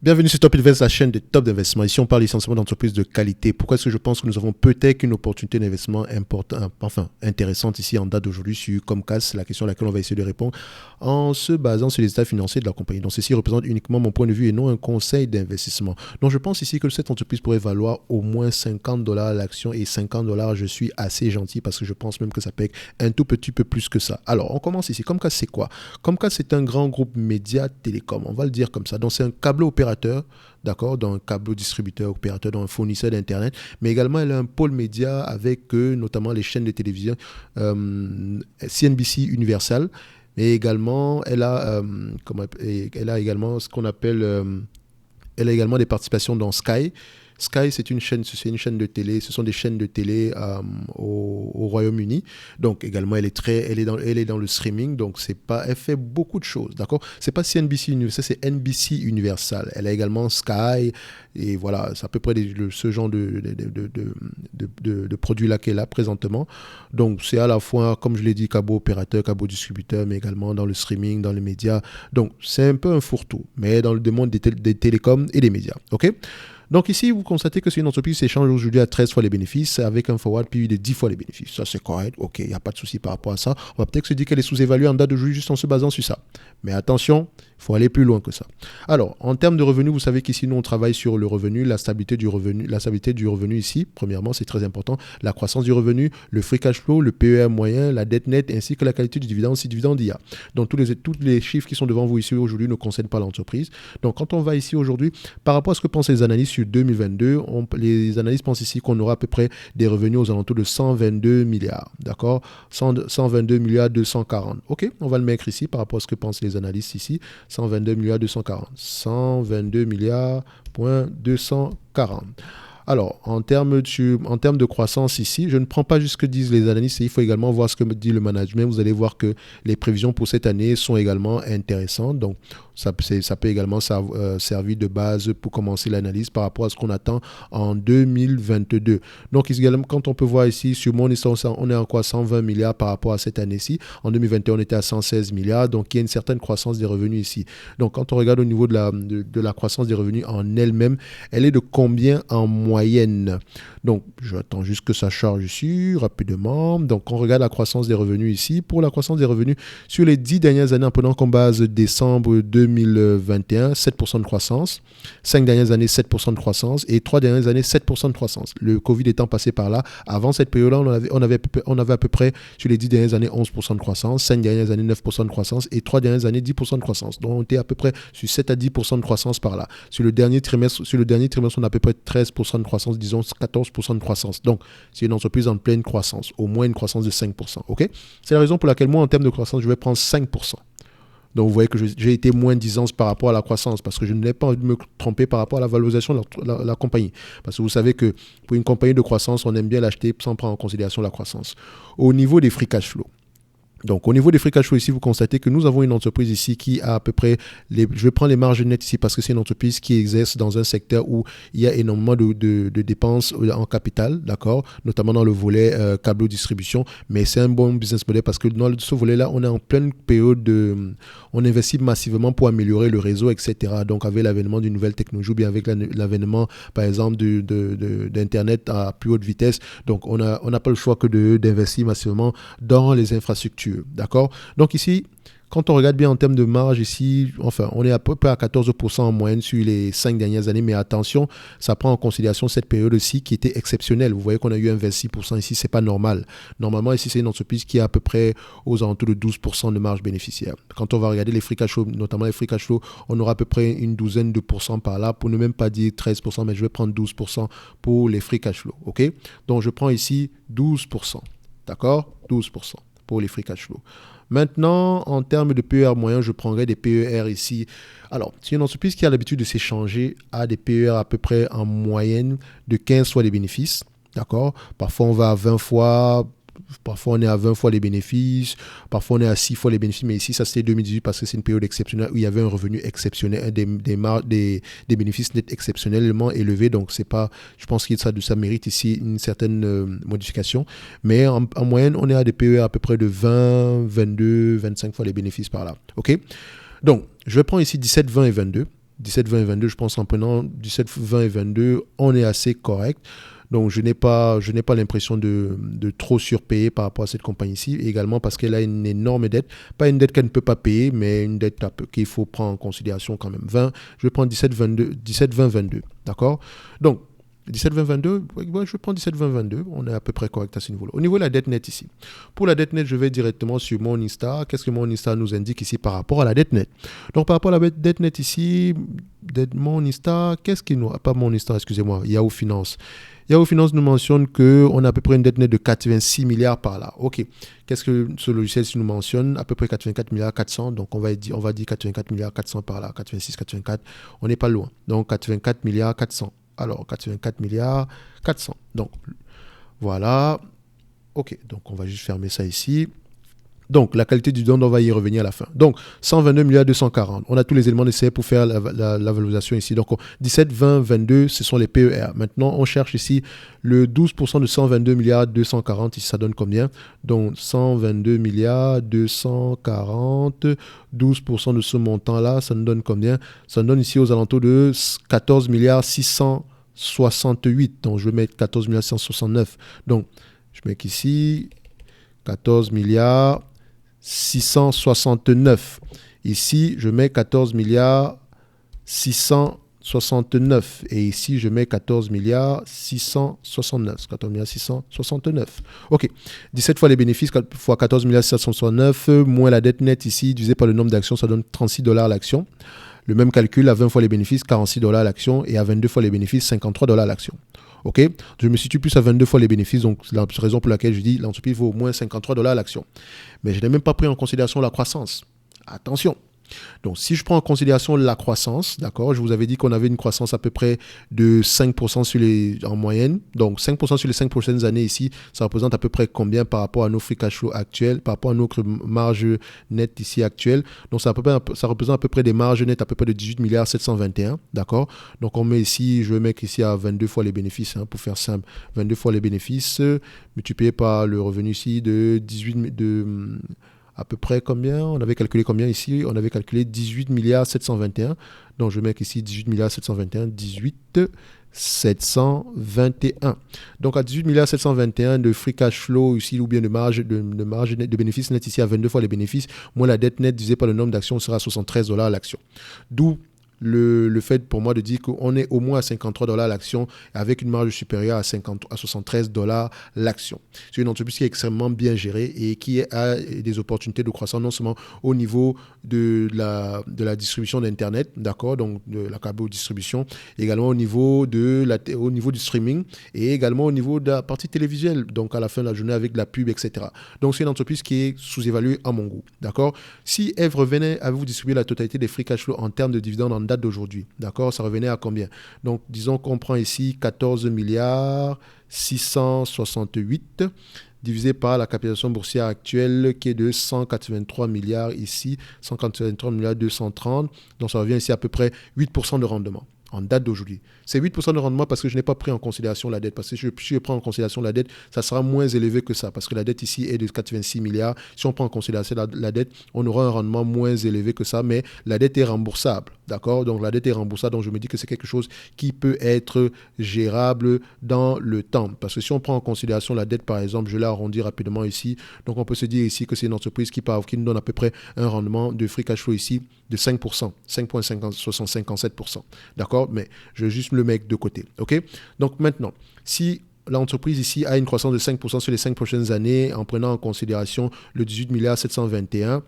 Bienvenue sur Top Invest, la chaîne de top d'investissement. Ici, on parle essentiellement d'entreprises de qualité. Pourquoi est-ce que je pense que nous avons peut-être une opportunité d'investissement intéressante ici en date d'aujourd'hui sur Comcast? C'est la question à laquelle on va essayer de répondre en se basant sur les états financiers de la compagnie. Donc, ceci représente uniquement mon point de vue et non un conseil d'investissement. Donc, je pense ici que cette entreprise pourrait valoir au moins $50 l'action et $50, je suis assez gentil parce que je pense même que ça paye un tout petit peu plus que ça. Alors, on commence ici. Comcast, c'est quoi? Comcast, c'est un grand groupe média télécom. On va le dire comme ça. Donc, c'est un câble opérateur, d'accord, dans un câble distributeur opérateur, dans un fournisseur d'internet, mais également elle a un pôle média avec notamment les chaînes de télévision CNBC Universal, mais également elle a également ce qu'on appelle elle a également des participations dans Sky. Sky, c'est une chaîne de télé, ce sont des chaînes de télé au Royaume-Uni. Donc également, elle est dans le streaming, donc elle fait beaucoup de choses, d'accord? C'est pas CNBC Universal, c'est NBC Universal. Elle a également Sky, et voilà, c'est à peu près ce genre de produits-là qu'elle a présentement. Donc c'est à la fois, comme je l'ai dit, câble opérateur, câble distributeur, mais également dans le streaming, dans les médias. Donc c'est un peu un fourre-tout, mais dans le monde des télécoms et des médias, ok? Donc ici, vous constatez que c'est une entreprise qui s'échange aujourd'hui à 13 fois les bénéfices avec un forward PI de 10 fois les bénéfices. Ça, c'est correct. OK, il n'y a pas de souci par rapport à ça. On va peut-être se dire qu'elle est sous-évaluée en date d'aujourd'hui juste en se basant sur ça. Mais attention, il faut aller plus loin que ça. Alors, en termes de revenus, vous savez qu'ici, nous, on travaille sur le revenu, la stabilité du revenu ici. Premièrement, c'est très important. La croissance du revenu, le free cash flow, le PER moyen, la dette nette, ainsi que la qualité du dividende si dividende il y a. Donc, tous les chiffres qui sont devant vous ici aujourd'hui ne concernent pas l'entreprise. Donc, quand on va ici aujourd'hui, par rapport à ce que pensent les analystes sur 2022, les analystes pensent ici qu'on aura à peu près des revenus aux alentours de 122 milliards. D'accord? 122 milliards 240. OK, on va le mettre ici par rapport à ce que pensent les analystes ici. 122 milliards 240. 122 milliards 240. Alors, en termes de croissance ici, je ne prends pas juste ce que disent les analystes, il faut également voir ce que dit le management. Vous allez voir que les prévisions pour cette année sont également intéressantes. Donc, ça peut également servir de base pour commencer l'analyse par rapport à ce qu'on attend en 2022. Donc, quand on peut voir ici, sur mon histoire, on est en quoi 120 milliards par rapport à cette année-ci. En 2021, on était à 116 milliards. Donc, il y a une certaine croissance des revenus ici. Donc, quand on regarde au niveau de la croissance des revenus en elle-même, elle est de combien en moyenne? Donc, j'attends juste que ça charge ici rapidement. Donc, on regarde la croissance des revenus ici. Pour la croissance des revenus, sur les 10 dernières années, en prenant comme base décembre 2021, 7% de croissance. 5 dernières années, 7% de croissance. Et 3 dernières années, 7% de croissance. Le Covid étant passé par là, avant cette période-là, on avait à peu près, sur les 10 dernières années, 11% de croissance. 5 dernières années, 9% de croissance. Et 3 dernières années, 10% de croissance. Donc, on était à peu près sur 7 à 10% de croissance par là. Sur le dernier trimestre, on a à peu près 13% de croissance, disons 14% de croissance. Donc, c'est une entreprise en pleine croissance, au moins une croissance de 5%. OK? C'est la raison pour laquelle moi, en termes de croissance, je vais prendre 5%. Donc, vous voyez que j'ai été moins disant par rapport à la croissance parce que je n'ai pas envie de me tromper par rapport à la valorisation de la compagnie. Parce que vous savez que pour une compagnie de croissance, on aime bien l'acheter sans prendre en considération la croissance. Au niveau des free cash flow, donc, au niveau des free cash flow ici, vous constatez que nous avons une entreprise ici qui a à peu près, je vais prendre les marges nettes ici parce que c'est une entreprise qui exerce dans un secteur où il y a énormément de dépenses en capital, d'accord, notamment dans le volet câble distribution, mais c'est un bon business model parce que dans ce volet-là, on est en pleine période on investit massivement pour améliorer le réseau, etc. Donc, avec l'avènement d'une nouvelle technologie ou bien avec l'avènement, par exemple, d'Internet à plus haute vitesse, donc on n'a pas le choix que d'investir massivement dans les infrastructures. D'accord? Donc ici, quand on regarde bien en termes de marge ici, enfin, on est à peu près à 14% en moyenne sur les 5 dernières années, mais attention, ça prend en considération cette période-ci qui était exceptionnelle. Vous voyez qu'on a eu un 26% ici, c'est pas normal. Normalement, ici, c'est une entreprise qui est à peu près aux alentours de 12% de marge bénéficiaire. Quand on va regarder les free cash flow, notamment les free cash flow, on aura à peu près une douzaine de pourcents par là, pour ne même pas dire 13%, mais je vais prendre 12% pour les free cash flow. OK? Donc, je prends ici 12%. D'accord? 12% pour les free cash flow. Maintenant, en termes de PER moyen, je prendrai des PER ici. Alors, c'est une entreprise qui a l'habitude de s'échanger à des PER à peu près en moyenne de 15 fois les bénéfices. D'accord? Parfois, on va à 20 fois. Parfois, on est à 20 fois les bénéfices. Parfois, on est à 6 fois les bénéfices. Mais ici, ça, c'était 2018 parce que c'est une période exceptionnelle où il y avait un revenu exceptionnel, des bénéfices nets exceptionnellement élevés. Donc, c'est pas, je pense que ça mérite ici une certaine modification. Mais en moyenne, on est à des PE à peu près de 20, 22, 25 fois les bénéfices par là. OK? Donc, je prends ici 17, 20 et 22. 17, 20 et 22, je pense en prenant 17, 20 et 22, on est assez correct. Donc, je n'ai pas l'impression de trop surpayer par rapport à cette compagnie-ci. Également parce qu'elle a une énorme dette. Pas une dette qu'elle ne peut pas payer, mais une dette qu'il faut prendre en considération quand même. 20, je vais prendre 17, 20, 22. D'accord? Donc, 17, 20, 22, ouais, je prends 17, 20, 22. On est à peu près correct à ce niveau-là. Au niveau de la dette nette ici. Pour la dette nette, je vais directement sur Morningstar. Qu'est-ce que Morningstar nous indique ici par rapport à la dette nette? Donc, par rapport à la dette nette ici, dette Morningstar, qu'est-ce qu'il nous... Pas Morningstar, excusez-moi, Yahoo Finance. Yahoo Finance nous mentionne qu'on a à peu près une dette nette de 86 milliards par là. OK. Qu'est-ce que ce logiciel nous mentionne? À peu près 84 milliards 400. Donc, on va dire 84 milliards 400 par là. 86, 84. On n'est pas loin. Donc, 84 milliards 400. Alors, 84 milliards 400. Donc, voilà. OK. Donc, on va juste fermer ça ici. Donc, la qualité du don, on va y revenir à la fin. Donc, 122 milliards 240. On a tous les éléments nécessaires pour faire la valorisation ici. Donc, 17, 20, 22, ce sont les PER. Maintenant, on cherche ici le 12% de 122 milliards 240. Ici, ça donne combien? Donc, 122 milliards 240. 12% de ce montant-là, ça nous donne combien? Ça nous donne ici aux alentours de 14 milliards 668. Donc, je vais mettre 14 milliards 669. Donc, je mets ici 14 milliards 669. Ici, je mets 14 milliards 669. Et ici, je mets 14 milliards 669. 14 milliards 669. OK. 17 fois les bénéfices fois 14 milliards 669, moins la dette nette ici, divisé par le nombre d'actions, ça donne 36 $ l'action. Le même calcul à 20 fois les bénéfices, 46 $ l'action. Et à 22 fois les bénéfices, 53 $ l'action. OK, je me situe plus à 22 fois les bénéfices, donc c'est la raison pour laquelle je dis l'entreprise vaut au moins 53 $ l'action. Mais je n'ai même pas pris en considération la croissance. Attention. Donc, si je prends en considération la croissance, d'accord, je vous avais dit qu'on avait une croissance à peu près de 5% en moyenne. Donc, 5% sur les 5 prochaines années ici, ça représente à peu près combien par rapport à nos free cash flow actuels, par rapport à notre marge nette ici actuelle. Donc, ça représente à peu près des marges nettes à peu près de 18 milliards 721, d'accord. Donc, on met ici, je vais mettre ici à 22 fois les bénéfices, pour faire simple. 22 fois les bénéfices, multiplié par le revenu ici de 18 à peu près combien? On avait calculé combien ici? On avait calculé 18 milliards 721. Donc, je mets ici 18 milliards 721. 18 721. Donc, à 18 milliards 721 de free cash flow ici, ou bien de marge de bénéfices net ici à 22 fois les bénéfices, moins la dette nette divisée par le nombre d'actions sera à 73 $ l'action. D'où le fait pour moi de dire qu'on est au moins à 53 $ l'action avec une marge supérieure à 73 $ l'action. C'est une entreprise qui est extrêmement bien gérée et qui a des opportunités de croissance non seulement au niveau de la distribution d'Internet, d'accord, donc de la câble-distribution, également au niveau du streaming et également au niveau de la partie télévisuelle, donc à la fin de la journée avec de la pub, etc. Donc c'est une entreprise qui est sous-évaluée à mon goût, d'accord. Si elle revenait à vous distribuer la totalité des free cash flow en termes de dividendes en date d'aujourd'hui, d'accord, ça revenait à combien? Donc, disons qu'on prend ici 14 milliards 668 divisé par la capitalisation boursière actuelle qui est de 183 milliards ici, 183 milliards 230. Donc, ça revient ici à peu près 8% de rendement en date d'aujourd'hui. C'est 8% de rendement parce que je n'ai pas pris en considération la dette. Parce que si je prends en considération la dette, ça sera moins élevé que ça. Parce que la dette ici est de 86 milliards. Si on prend en considération la dette, on aura un rendement moins élevé que ça. Mais la dette est remboursable. D'accord? Donc la dette est remboursable. Donc je me dis que c'est quelque chose qui peut être gérable dans le temps. Parce que si on prend en considération la dette, par exemple, je l'ai arrondi rapidement ici. Donc on peut se dire ici que c'est une entreprise qui nous donne à peu près un rendement de free cash flow ici de 5%. 5,57%. D'accord? Mais je vais juste le mettre de côté. OK? Donc maintenant, si l'entreprise ici a une croissance de 5% sur les 5 prochaines années en prenant en considération le 18 milliards 721,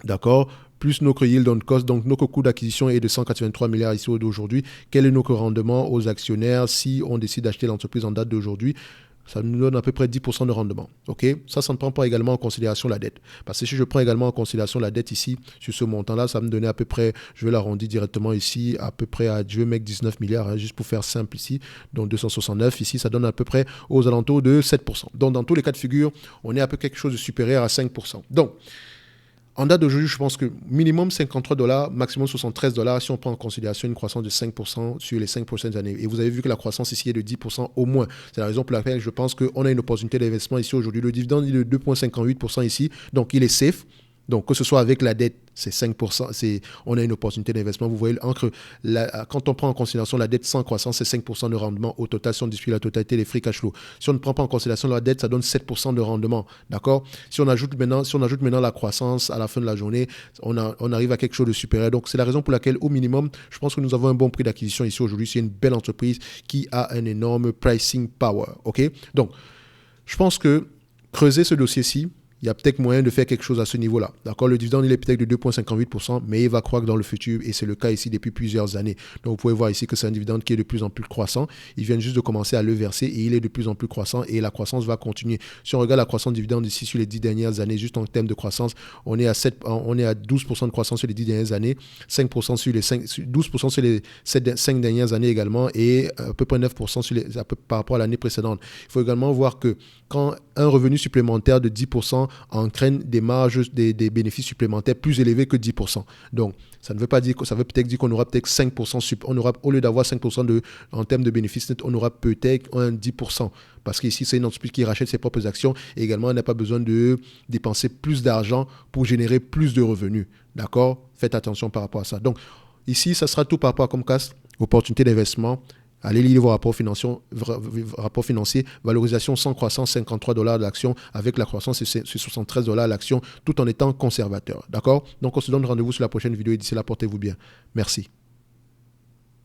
d'accord, plus notre yield on cost, donc notre coût d'acquisition est de 183 milliards ici d'aujourd'hui. Quel est notre rendement aux actionnaires si on décide d'acheter l'entreprise en date d'aujourd'hui? Ça nous donne à peu près 10% de rendement. OK? Ça ne prend pas également en considération la dette. Parce que si je prends également en considération la dette ici, sur ce montant-là, ça me donnait à peu près, je vais l'arrondir directement ici, à peu près à, je vais mettre 19 milliards, juste pour faire simple ici. Donc 269 ici, ça donne à peu près aux alentours de 7%. Donc dans tous les cas de figure, on est à peu quelque chose de supérieur à 5%. Donc, en date d'aujourd'hui, je pense que minimum 53 $, maximum 73 $ si on prend en considération une croissance de 5% sur les 5 prochaines années. Et vous avez vu que la croissance ici est de 10% au moins. C'est la raison pour laquelle je pense qu'on a une opportunité d'investissement ici aujourd'hui. Le dividende est de 2,58% ici, donc il est safe. Donc, que ce soit avec la dette, c'est 5%, on a une opportunité d'investissement. Vous voyez, quand on prend en considération la dette sans croissance, c'est 5% de rendement au total si on distribue la totalité des free cash flow. Si on ne prend pas en considération la dette, ça donne 7% de rendement. D'accord? Si on ajoute maintenant la croissance à la fin de la journée, on arrive à quelque chose de supérieur. Donc, c'est la raison pour laquelle, au minimum, je pense que nous avons un bon prix d'acquisition ici aujourd'hui. C'est une belle entreprise qui a un énorme pricing power. OK? Donc, je pense que creuser ce dossier-ci, il y a peut-être moyen de faire quelque chose à ce niveau-là. D'accord, le dividende, il est peut-être de 2,58%, mais il va croître dans le futur et c'est le cas ici depuis plusieurs années. Donc, vous pouvez voir ici que c'est un dividende qui est de plus en plus croissant. Ils viennent juste de commencer à le verser et il est de plus en plus croissant et la croissance va continuer. Si on regarde la croissance de dividende ici sur les 10 dernières années, juste en termes de croissance, on est à 12% de croissance sur les 10 dernières années, 5% sur les 12% sur les 5 dernières années également et à peu près 9% par rapport à l'année précédente. Il faut également voir que quand un revenu supplémentaire de 10% entraîne des marges, des bénéfices supplémentaires plus élevés que 10%. Donc, ça veut peut-être dire qu'on aura peut-être 5%, au lieu d'avoir 5% en termes de bénéfices nets, on aura peut-être un 10%. Parce qu'ici, c'est une entreprise qui rachète ses propres actions et également, on n'a pas besoin de dépenser plus d'argent pour générer plus de revenus. D'accord? Faites attention par rapport à ça. Donc, ici, ça sera tout par rapport à Comcast, opportunité d'investissement. Allez lire vos rapports financiers, valorisation sans croissance, $53 l'action, avec la croissance, c'est $73 l'action, tout en étant conservateur. D'accord? Donc, on se donne rendez-vous sur la prochaine vidéo et d'ici là, portez-vous bien. Merci.